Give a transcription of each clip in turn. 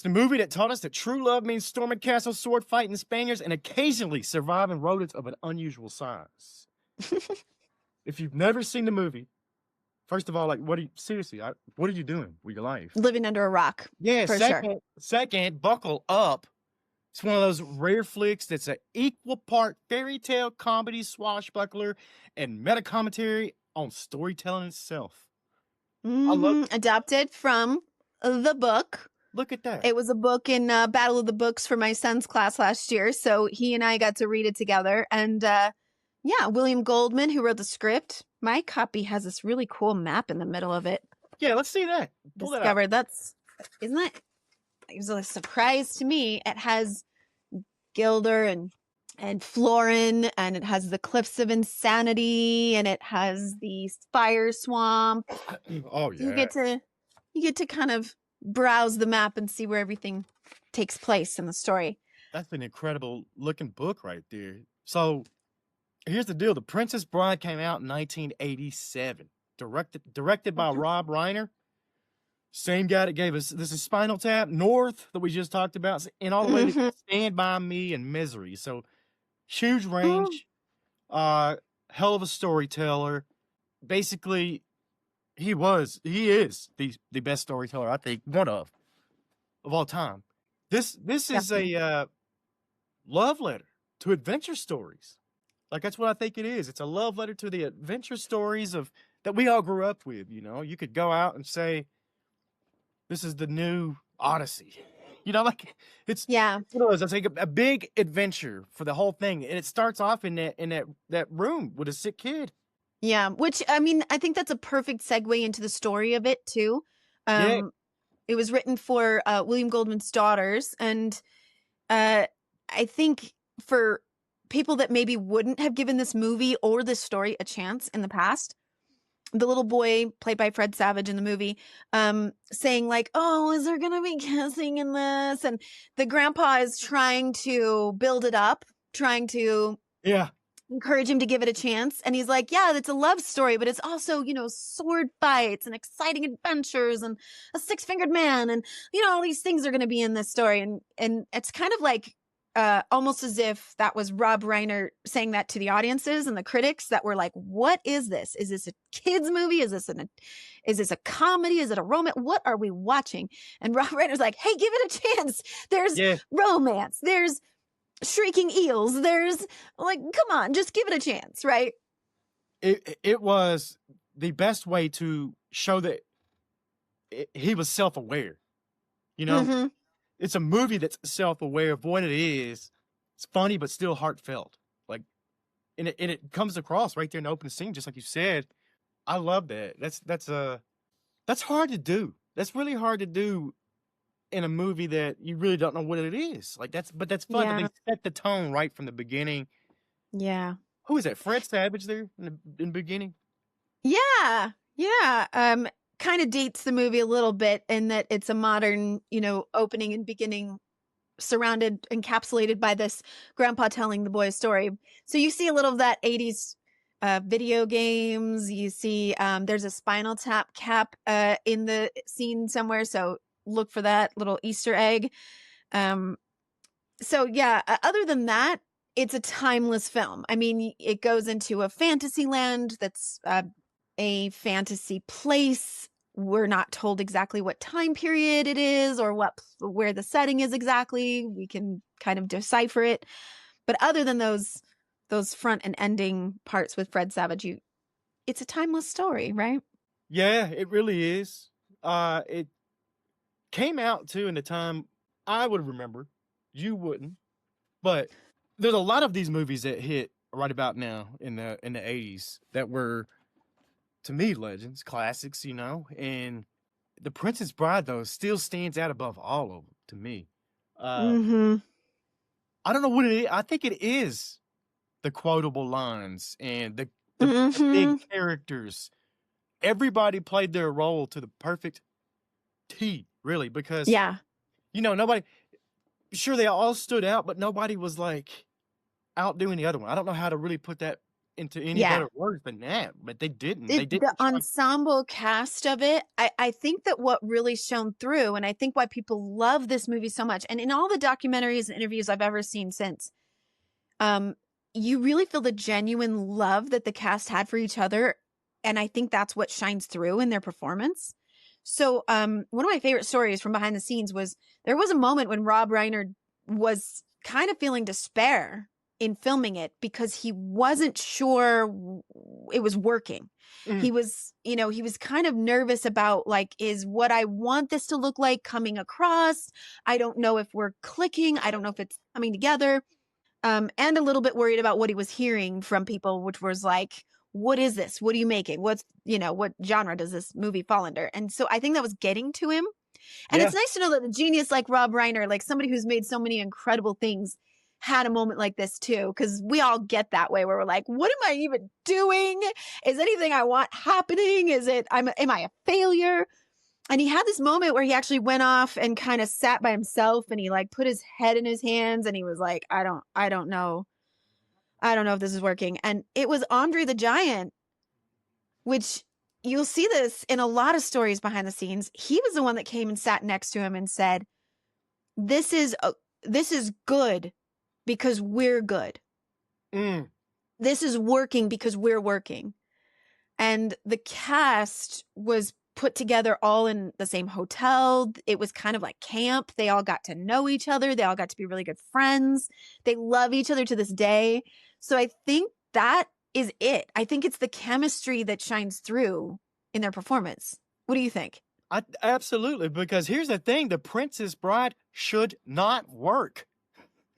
It's the movie that taught us that true love means storming castles, sword fighting Spaniards, and occasionally surviving rodents of an unusual size. If you've never seen the movie, first of all, like, what are you doing with your life? Living under a rock, Yeah, for sure. second, buckle up. It's one of those rare flicks that's an equal part fairy tale, comedy, swashbuckler, and meta commentary on storytelling itself. I love it. Adapted from the book. Look at that. It was a book in Battle of the Books for my son's class last year, so he and I got to read it together. And yeah, William Goldman, who wrote the script, my copy has this really cool map in the middle of it. Yeah, let's see that. Pull that out. Discovered isn't that? It was a surprise to me. It has Gilder and Florin, and it has the Cliffs of Insanity, and it has the Fire Swamp. Oh yeah. You get to kind of browse the map and see where everything takes place in the story. That's an incredible looking book right there. So here's the deal. The Princess Bride came out in 1987. Directed by Rob Reiner. Same guy that gave us, this is Spinal Tap, North, that we just talked about, and all the way to Stand By Me and Misery. So huge range, hell of a storyteller. Basically, he is the best storyteller, I think, one of all time. This is a love letter to adventure stories. Like, that's what I think it is. It's a love letter to the adventure stories that we all grew up with. You know, you could go out and say, this is the new Odyssey. You know, like, it's one of those, I think, a big adventure for the whole thing. And it starts off in that room with a sick kid. Yeah, which, I mean, I think that's a perfect segue into the story of it, too. It was written for William Goldman's daughters. And I think for people that maybe wouldn't have given this movie or this story a chance in the past, the little boy played by Fred Savage in the movie, saying like, oh, is there going to be kissing in this? And the grandpa is trying to build it up, trying to encourage him to give it a chance. And he's like, yeah, it's a love story, but it's also, you know, sword fights and exciting adventures and a six-fingered man. And, you know, all these things are going to be in this story. And it's kind of like, almost as if that was Rob Reiner saying that to the audiences and the critics that were like, what is this? Is this a kid's movie? Is this a comedy? Is it a romance? What are we watching? And Rob Reiner's like, hey, give it a chance. There's romance. There's shrieking eels. There's like, come on, just give it a chance. Right. It was the best way to show that he was self-aware, you know? It's a movie that's self-aware of what it is. It's funny, but still heartfelt. Like, and it comes across right there in the opening scene, just like you said. I love that. That's hard to do. That's really hard to do in a movie that you really don't know what it is. Like, that's fun. Yeah. They set the tone right from the beginning. Yeah. Who is that? Fred Savage there in the beginning? Yeah. Yeah. Kind of dates the movie a little bit in that it's a modern, you know, opening and beginning encapsulated by this grandpa telling the boy a story. So you see a little of that 80s video games. You see there's a Spinal Tap cap in the scene somewhere. So look for that little Easter egg. So yeah, other than that, it's a timeless film. I mean, it goes into a fantasy land that's a fantasy place. We're not told exactly what time period it is or where the setting is exactly. We can kind of decipher it. But other than those front and ending parts with Fred Savage, it's a timeless story, right? Yeah, it really is. It came out too in the time I would remember. You wouldn't. But there's a lot of these movies that hit right about now in the 80s that were, to me, legends, classics, you know. And The Princess Bride, though, still stands out above all of them to me. I don't know what it is. I think it is the quotable lines and the big characters. Everybody played their role to the perfect T, really, because, you know, nobody, sure, they all stood out, but nobody was like outdoing the other one. I don't know how to really put that into any Yeah. better words than that, but they didn't. They The didn't try. ensemble cast of it, I think that what really shone through, and I think why people love this movie so much, and in all the documentaries and interviews I've ever seen since, you really feel the genuine love that the cast had for each other, and I think that's what shines through in their performance. So, one of my favorite stories from behind the scenes was there was a moment when Rob Reiner was kind of feeling despair in filming it because he wasn't sure it was working. He Mm, was, he was kind of nervous about like, is what I want this to look like coming across? I don't know if we're clicking. I don't know if it's coming together. And a little bit worried about what he was hearing from people, which was like, what is this? What are you making? What genre does this movie fall under? And so I think that was getting to him. And yeah, it's nice to know that a genius like Rob Reiner, like somebody who's made so many incredible things, had a moment like this too. Cause we all get that way where we're like, what am I even doing? Is anything I want happening? Am I a failure? And he had this moment where he actually went off and kind of sat by himself and he like put his head in his hands and he was like, I don't know. I don't know if this is working. And it was Andre the Giant, which you'll see this in a lot of stories behind the scenes. He was the one that came and sat next to him and said, this is good because we're good. mm, This is working because we're working. And the cast was put together all in the same hotel. It was kind of like camp. They all got to know each other. They all got to be really good friends. They love each other to this day. So I think that is it. I think it's the chemistry that shines through in their performance. What do you think? absolutely. Because here's the thing: The Princess Bride should not work.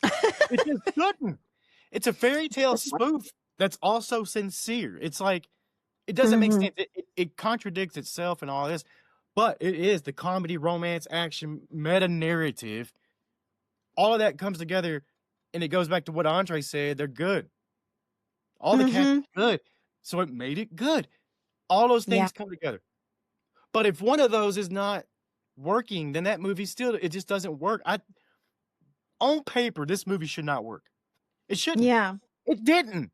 It just shouldn't. It's a fairy tale spoof that's also sincere. It's like it doesn't make Mhm. sense. It contradicts itself and all this, but it is the comedy, romance, action, meta narrative. All of that comes together, and it goes back to what Andre said. They're good. All the cast Mhm. is good, so it made it good. All those Yeah. things come together. But if one of those is not working, then that movie still it just doesn't work. On paper, this movie should not work. It shouldn't. Yeah. It didn't.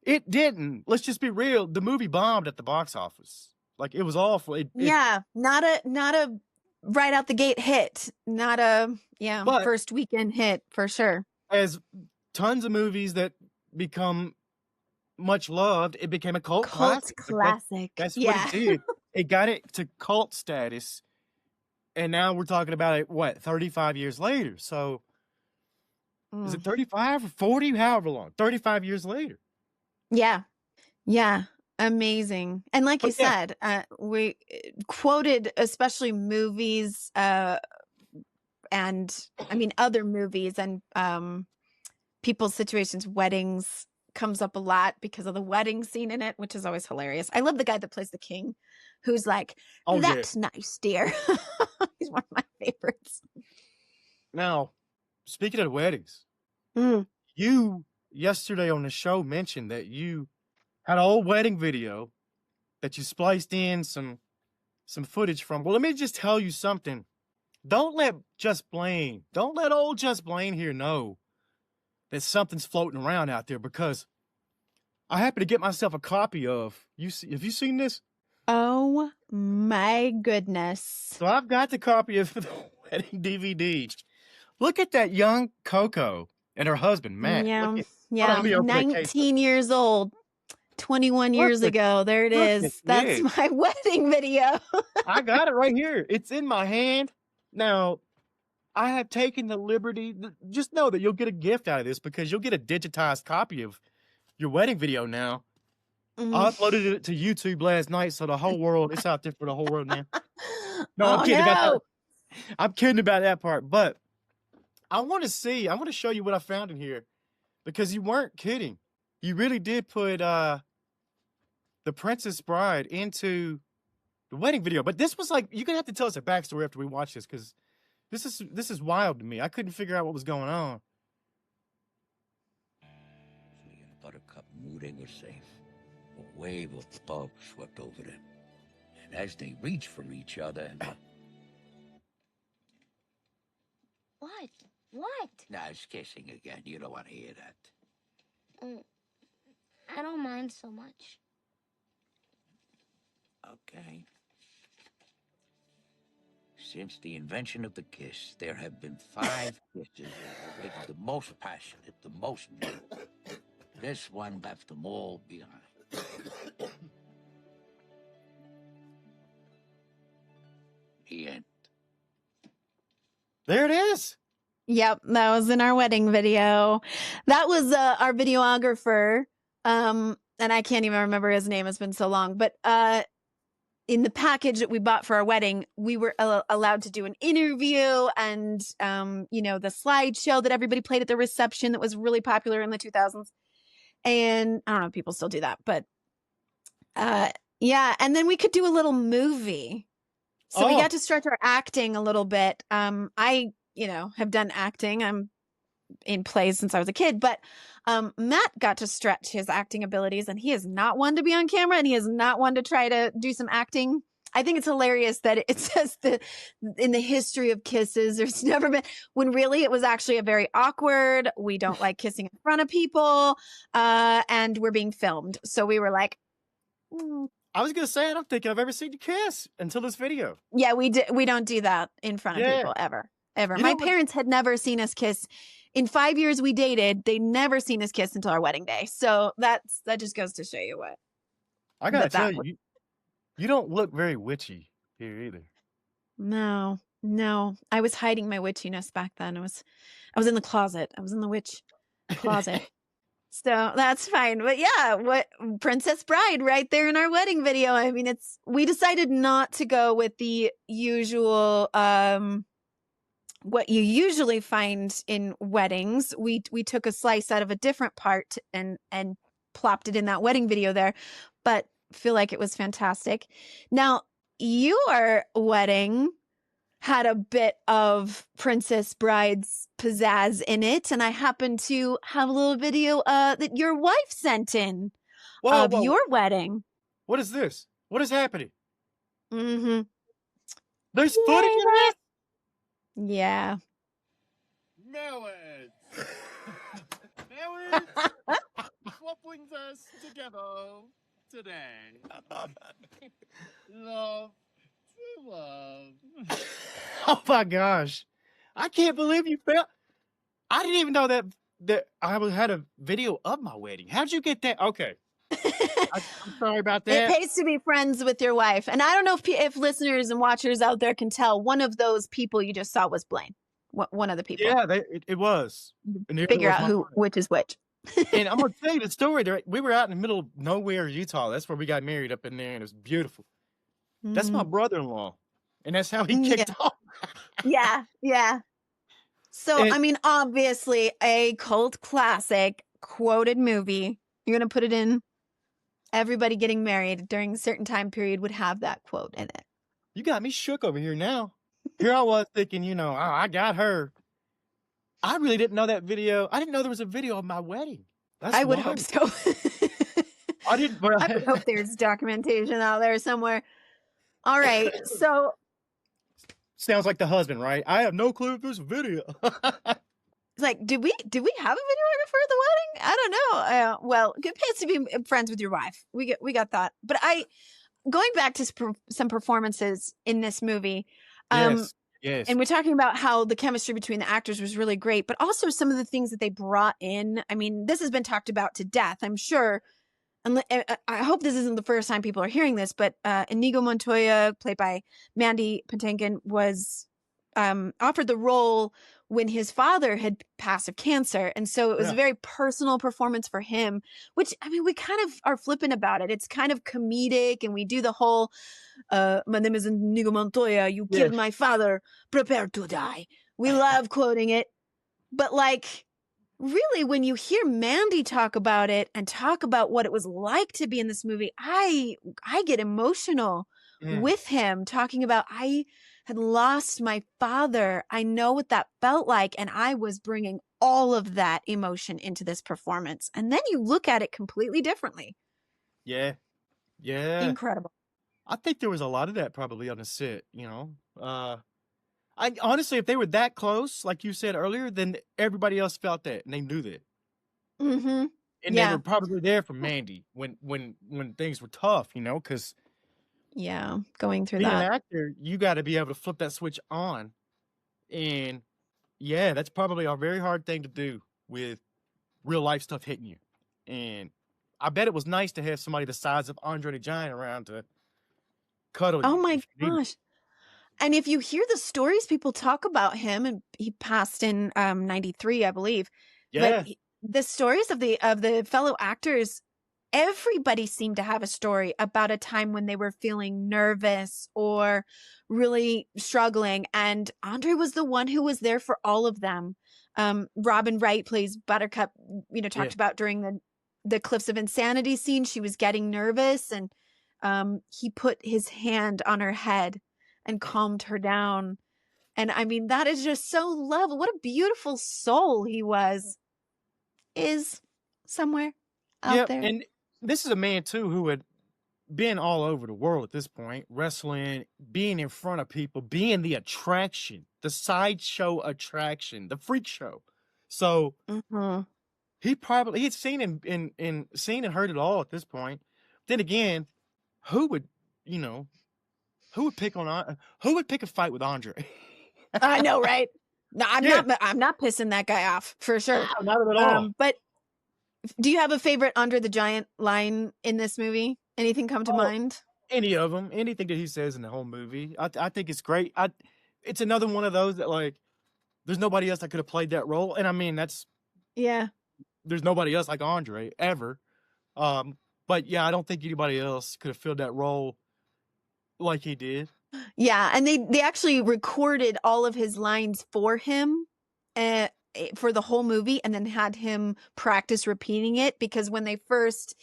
It didn't. Let's just be real. The movie bombed at the box office. Like it was awful. It Yeah. Not a right out the gate hit. Not a but first weekend hit for sure. as tons of movies that become much loved, it became a cult Cult classic. Like classic. that's what it Yeah. did. It got it to cult status. And now we're talking about it, what, 35 years later. So is Mm. it 35 or 40? However long. 35 years later. Yeah. Yeah. Amazing. And like you But yeah, said, we quoted especially movies, and I mean other movies and people's situations, weddings comes up a lot because of the wedding scene in it, which is always hilarious. I love the guy that plays the king, who's like, oh yeah. "That's nice, dear." He's one of my favorites. Now, speaking of weddings, Mm. you yesterday on the show mentioned that you had an old wedding video that you spliced in some footage from. Well, let me just tell you something. Don't let don't let old Just Blane here know that something's floating around out there because I happen to get myself a copy of. Have you seen this? Oh my goodness. So I've got the copy of the wedding DVD. Look at that young Coco and her husband Matt. Yeah. Hold on, Yeah. let me open the case up. 19 years old. 21 Look years at ago. There it look at is. That's this. my wedding video. I got it right here. It's in my hand. Now, I have taken the liberty. Just know that you'll get a gift out of this because you'll get a digitized copy of your wedding video now. Mm. I uploaded it to YouTube last night, so the whole world, it's out there for the whole world now. No, I'm Oh kidding about that. no. I'm kidding about that part. But I want to show you what I found in here because you weren't kidding. You really did put the Princess Bride into the wedding video. But this was like, you're gonna have to tell us a backstory after we watch this because this is wild to me. I couldn't figure out what was going on. Sweetie and Buttercup knew they were safe. A wave of love swept over them. And as they reached for each other, What? What? now it's kissing again. You don't want to hear that. I I don't mind so much. Okay. Since the invention of the kiss, there have been 5 kisses, the most passionate, the most beautiful. This one left them all behind. The end. There it is. Yep, that was in our wedding video. That was our videographer. And I can't even remember his name. It's been so long. But in the package that we bought for our wedding, we were allowed to do an interview and, the slideshow that everybody played at the reception that was really popular in the 2000s. And I don't know if people still do that, but yeah. And then we could do a little movie. So we got to stretch our acting a little bit. I have done acting. I'm in plays since I was a kid, but Matt got to stretch his acting abilities, and he is not one to be on camera, and he is not one to try to do some acting. I think it's hilarious that it says that in the history of kisses, there's never been, when really it was actually a very awkward, we don't like kissing in front of people, and we're being filmed. So we were like, I was going to say, I don't think I've ever seen you kiss until this video. Yeah, we don't do that in front of people ever. My parents had never seen us kiss. In 5 years we dated, they never seen us kiss until our wedding day. So that just goes to show you what. I got to tell you, you don't look very witchy here either. No. I was hiding my witchiness back then. I was in the closet. I was in the witch closet. So that's fine. But yeah, what Princess Bride right there in our wedding video. I mean, we decided not to go with the usual, what you usually find in weddings. We took a slice out of a different part and plopped it in that wedding video there, but feel like it was fantastic. Now, your wedding had a bit of Princess Bride's pizzazz in it, and I happened to have a little video that your wife sent in of your wedding. What is this? What is happening? Mm-hmm. There's footage of this? Yeah. Marriage. Marriage. What brings us together today? Love. True love. Oh my gosh. I can't believe you felt. I didn't even know that I had a video of my wedding. How'd you get that? Okay. I'm sorry about that. It pays to be friends with your wife. And I don't know if listeners and watchers out there can tell, one of those people you just saw was Blaine. One of the people. Yeah, it was. Figure out which is which. And I'm going to tell you the story. We were out in the middle of nowhere, Utah. That's where we got married, up in there, and it was beautiful. That's my brother-in-law. And that's how he kicked off. Yeah. So, I mean, obviously a cult classic quoted movie. You're going to put it in. Everybody getting married during a certain time period would have that quote in it. You got me shook over here now. Here I was thinking, I got her. I really didn't know that video. I didn't know there was a video of my wedding. I would hope so. I didn't. I would hope there's documentation out there somewhere. All right, so sounds like the husband, right? I have no clue if there's a video. It's like, did we have a videographer at the wedding? I don't know. Well, good pays to be friends with your wife. We got that. But going back to some performances in this movie. Yes. And we're talking about how the chemistry between the actors was really great, but also some of the things that they brought in. I mean, this has been talked about to death, I'm sure. And I hope this isn't the first time people are hearing this, but Inigo Montoya, played by Mandy Patinkin, was offered the role when his father had passed of cancer. And so it was a very personal performance for him, which, I mean, we kind of are flippant about it. It's kind of comedic, and we do the whole, my name is Inigo Montoya, you killed my father, prepare to die. We love quoting it. But like, really, when you hear Mandy talk about it and talk about what it was like to be in this movie, I get emotional with him talking about, I had lost my father. I know what that felt like. And I was bringing all of that emotion into this performance. And then you look at it completely differently. Yeah. Incredible. I think there was a lot of that probably on the set, I honestly, if they were that close, like you said earlier, then everybody else felt that and they knew that. Mm-hmm. and they were probably there for Mandy when things were tough, you know, because going through being an that. actor, you got to be able to flip that switch on, and yeah, that's probably a very hard thing to do with real life stuff hitting you. And I bet it was nice to have somebody the size of Andre the Giant around to cuddle Oh you my if you needed. gosh. And if you hear the stories people talk about him, and he passed in 93, I believe. Yeah. But the stories of the fellow actors, everybody seemed to have a story about a time when they were feeling nervous or really struggling. And Andre was the one who was there for all of them. Robin Wright plays Buttercup, talked about during the Cliffs of Insanity scene. She was getting nervous, and he put his hand on her head and calmed her down. And I mean, that is just so lovely. What a beautiful soul he is somewhere out there. And this is a man too who had been all over the world at this point, wrestling, being in front of people, being the attraction, the sideshow attraction, the freak show. So he had seen and seen and heard it all at this point. Then again, who would pick a fight with Andre? I know, right? No, I'm not pissing that guy off for sure. No, not at all. But do you have a favorite Andre the Giant line in this movie? Anything come to mind? Any of them, anything that he says in the whole movie, I think it's great. It's another one of those that, like, there's nobody else that could have played that role, and I mean there's nobody else like Andre ever. But yeah, I don't think anybody else could have filled that role like he did. Yeah, and they actually recorded all of his lines for him for the whole movie, and then had him practice repeating it, because when they first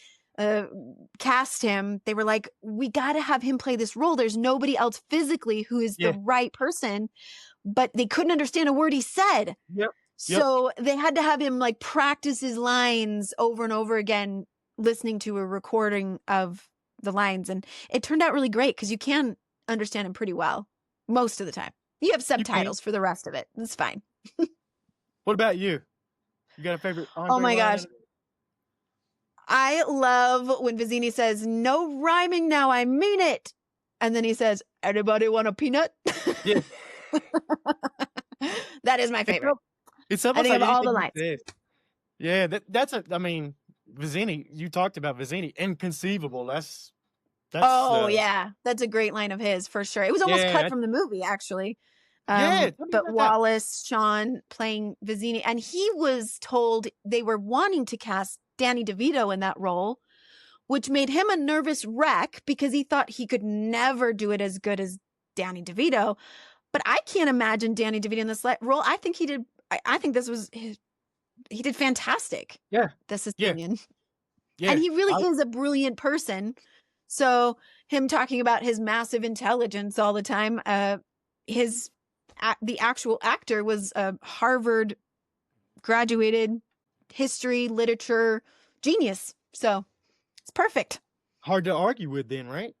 cast him, they were like, we got to have him play this role. There's nobody else physically who is the right person, but they couldn't understand a word he said. So they had to have him like practice his lines over and over again, listening to a recording of the lines. And it turned out really great because you can understand him pretty well most of the time. You have subtitles for the rest of it. It's fine. What about you? You got a favorite Andre Oh my line? gosh. I love when Vizzini says, "No rhyming now, I mean it." And then he says, "Anybody want a peanut?" Yeah. That is my favorite. It's I think of all the lines. Yeah, I mean, Vizzini, you talked about Vizzini, inconceivable. That's yeah. That's a great line of his for sure. It was almost cut from the movie, actually. But Wallace Shawn playing Vizzini, and he was told they were wanting to cast Danny DeVito in that role, which made him a nervous wreck because he thought he could never do it as good as Danny DeVito. But I can't imagine Danny DeVito in this role. I think he did. I think this was he did fantastic. Yeah. That's his opinion. Yeah. And he really is a brilliant person. So him talking about his massive intelligence all the time, the actual actor was a Harvard graduated history, literature genius. So it's perfect. Hard to argue with then, right?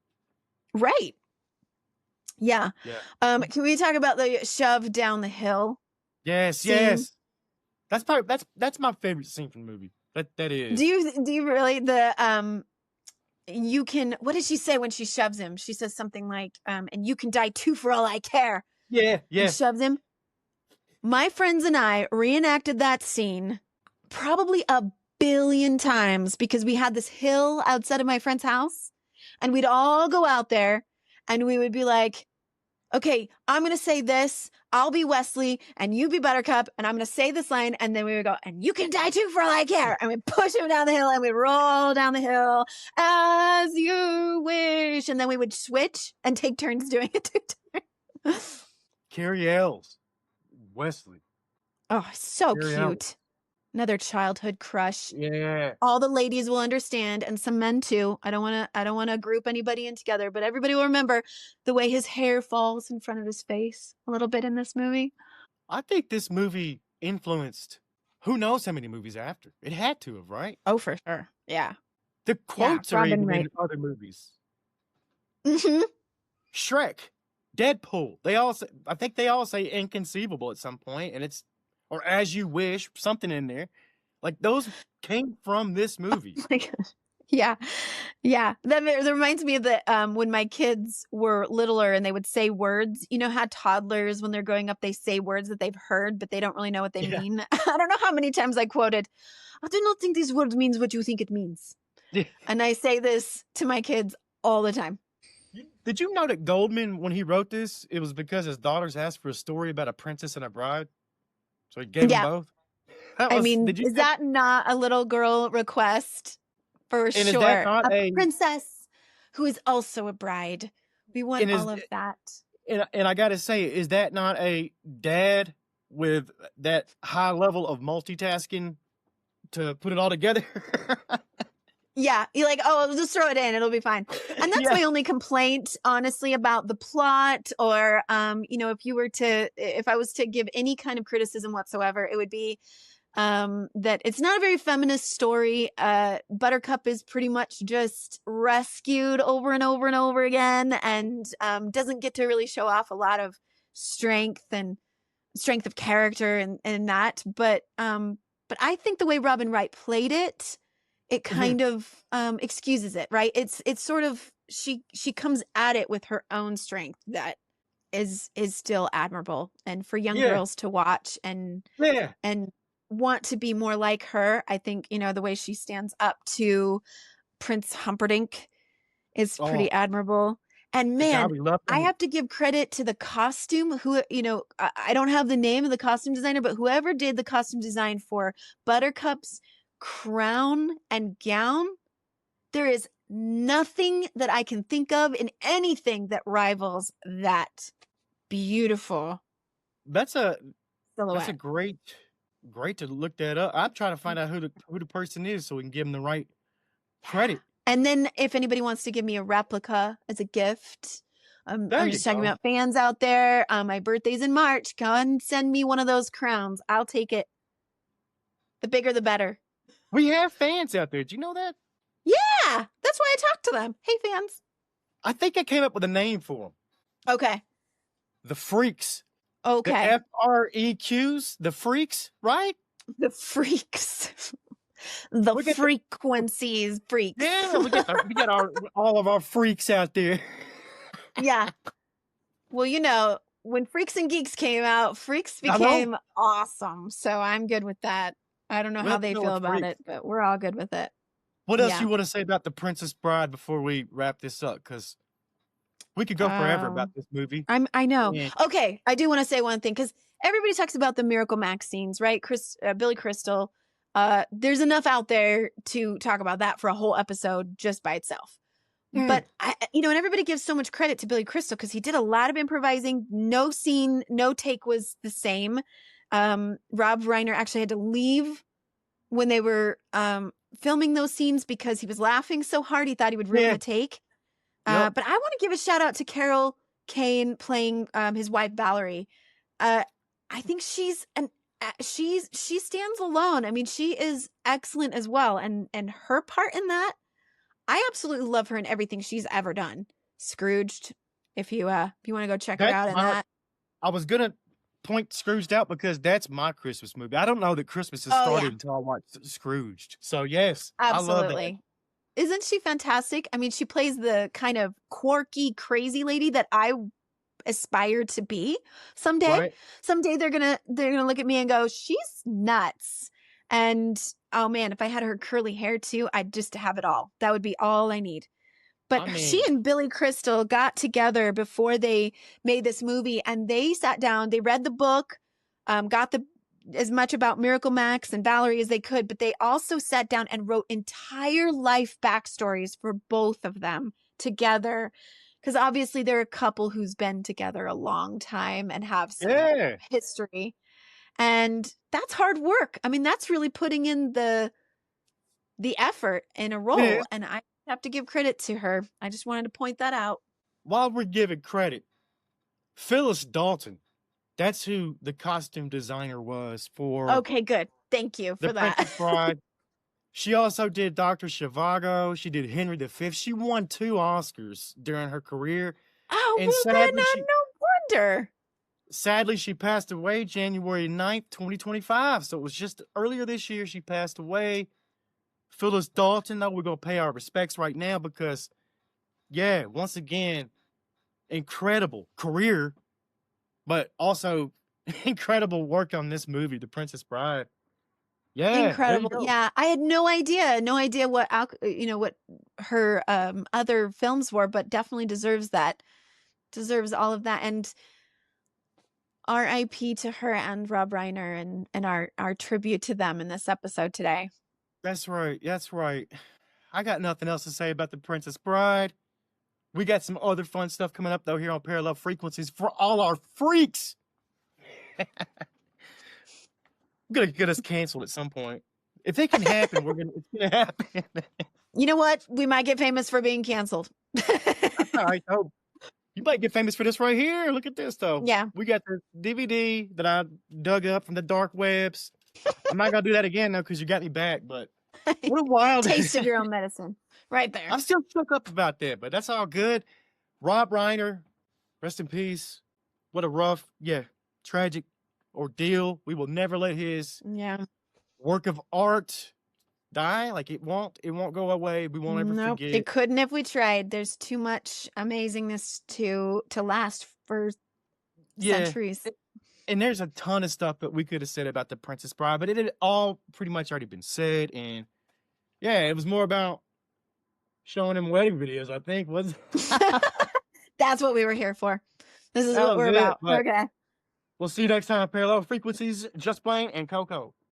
Right. Yeah. Can we talk about the shove down the hill? Yes, scene? yes. That's my favorite scene from the movie. That is. Do you really you can, what did she say when she shoves him? She says something like, and you can die too for all I care. Yeah. And shoves him. My friends and I reenacted that scene probably 1 billion times because we had this hill outside of my friend's house, and we'd all go out there and we would be like, okay, I'm going to say this. I'll be Wesley and you be Buttercup, and I'm going to say this line. And then we would go, and you can die too for all I care. And we'd push him down the hill and we'd roll down the hill as you wish. And then we would switch and take turns doing it. Carrie Ells, Wesley. Oh, so Carrie cute. Ells. Another childhood crush. Yeah. All the ladies will understand, and some men too. I don't want to group anybody in together, but everybody will remember the way his hair falls in front of his face a little bit in this movie. I think this movie influenced who knows how many movies after. It had to have, right? Oh, for sure. Yeah. The quotes are Robin even Wright. in other movies. Mm-hmm. Shrek, Deadpool. I think they all say inconceivable at some point, and it's, or as you wish, something in there. Like those came from this movie. Oh my gosh. Yeah. Yeah. That reminds me of the when my kids were littler and they would say words. You know how toddlers, when they're growing up, they say words that they've heard, but they don't really know what they Yeah. mean. I don't know how many times I quoted, I do not think this word means what you think it means. Yeah. And I say this to my kids all the time. Did you know that Goldman, when he wrote this, it was because his daughters asked for a story about a princess and a bride? So he gave them Yeah. both? I mean, is that not a little girl request? For and sure. Is that not a princess who is also a bride. We want all of that. And I got to say, is that not a dad with that high level of multitasking to put it all together? Yeah. You're like, oh, I'll just throw it in. It'll be fine. And that's my only complaint, honestly, about the plot or, if I was to give any kind of criticism whatsoever, it would be that it's not a very feminist story. Buttercup is pretty much just rescued over and over and over again and doesn't get to really show off a lot of strength of character and that. But I think the way Robin Wright played it kind of excuses it, right? It's sort of she comes at it with her own strength that is still admirable, and for young girls to watch and want to be more like her. I think, the way she stands up to Prince Humperdinck is pretty admirable. And man, I have to give credit to the costume who, I don't have the name of the costume designer, but whoever did the costume design for Buttercup's crown and gown, there is nothing that I can think of in anything that rivals that beautiful That's a silhouette. That's a great to look that up. I'm trying to find out who the person is so we can give them the right credit. And then if anybody wants to give me a replica as a gift, I'm just talking about fans out there. My birthday's in March. Go and send me one of those crowns. I'll take it. The bigger, the better. We have fans out there. Do you know that? Yeah, that's why I talk to them. Hey, fans. I think I came up with a name for them. Okay. The Freaks. Okay. The FREQs. The Freaks, right? The Freaks. The frequencies, freaks. Yeah, we got all of our freaks out there. Yeah. Well, when Freaks and Geeks came out, Freaks became awesome. So I'm good with that. I don't know how they feel about it, but we're all good with it. What else you want to say about The Princess Bride before we wrap this up? Because we could go forever about this movie. I know. Yeah. Okay, I do want to say one thing because everybody talks about the Miracle Max scenes, right? Billy Crystal. There's enough out there to talk about that for a whole episode just by itself. But and everybody gives so much credit to Billy Crystal because he did a lot of improvising. No scene, no take was the same. Rob Reiner actually had to leave when they were filming those scenes because he was laughing so hard he thought he would ruin the take. But I want to give a shout out to Carol Kane playing his wife Valerie. I think she stands alone. I mean, she is excellent as well, and her part in that, I absolutely love her in everything she's ever done. Scrooged, if you want to go check her out in that. I was gonna point Scrooged out because that's my Christmas movie. I don't know that Christmas has started until I watched Scrooged. So yes, absolutely. I love that. Isn't she fantastic? I mean, she plays the kind of quirky, crazy lady that I aspire to be someday. Right. Someday they're gonna look at me and go, she's nuts. And oh man, if I had her curly hair too, I'd just have it all. That would be all I need. But she and Billy Crystal got together before they made this movie, and they sat down, they read the book, got as much about Miracle Max and Valerie as they could, but they also sat down and wrote entire life backstories for both of them together. Because obviously they're a couple who's been together a long time and have some history. And that's hard work. I mean, that's really putting in the effort in a role. And I have to give credit to her. I just wanted to point that out. While we're giving credit, Phyllis Dalton, that's who the costume designer was for. Okay, good. Thank you for that. Princess Bride. She also did Dr. Zhivago. She did Henry V. She won 2 Oscars during her career. Oh, and well, then no wonder. sadly, she passed away January 9th, 2025. So it was just earlier this year she passed away. Phyllis Dalton, though, we're going to pay our respects right now because, yeah, once again, incredible career, but also incredible work on this movie, The Princess Bride. Yeah, there you Incredible. go. Yeah, I had no idea what what her other films were, but definitely deserves all of that. And R.I.P. to her and Rob Reiner, and our tribute to them in this episode today. That's right. That's right. I got nothing else to say about The Princess Bride. We got some other fun stuff coming up, though, here on Parallel Frequencies for all our freaks. Gonna get us canceled at some point. If it can happen, it's gonna happen. You know what? We might get famous for being canceled. All right, oh, you might get famous for this right here. Look at this, though. Yeah. We got the DVD that I dug up from the dark webs. I'm not gonna do that again, though, because you got me back. But what a wild Taste of your own medicine, right there. I'm still shook up about that, but that's all good. Rob Reiner, rest in peace. What a rough, tragic ordeal. We will never let his work of art die. Like it won't go away. We won't ever forget. It couldn't if we tried. There's too much amazingness to last for centuries. And there's a ton of stuff that we could have said about The Princess Bride, but it had all pretty much already been said. And it was more about showing him wedding videos, I think. That's what we were here for. This is what we're about. Okay. We'll see you next time. Parallel Frequencies, Just Blane and Coco.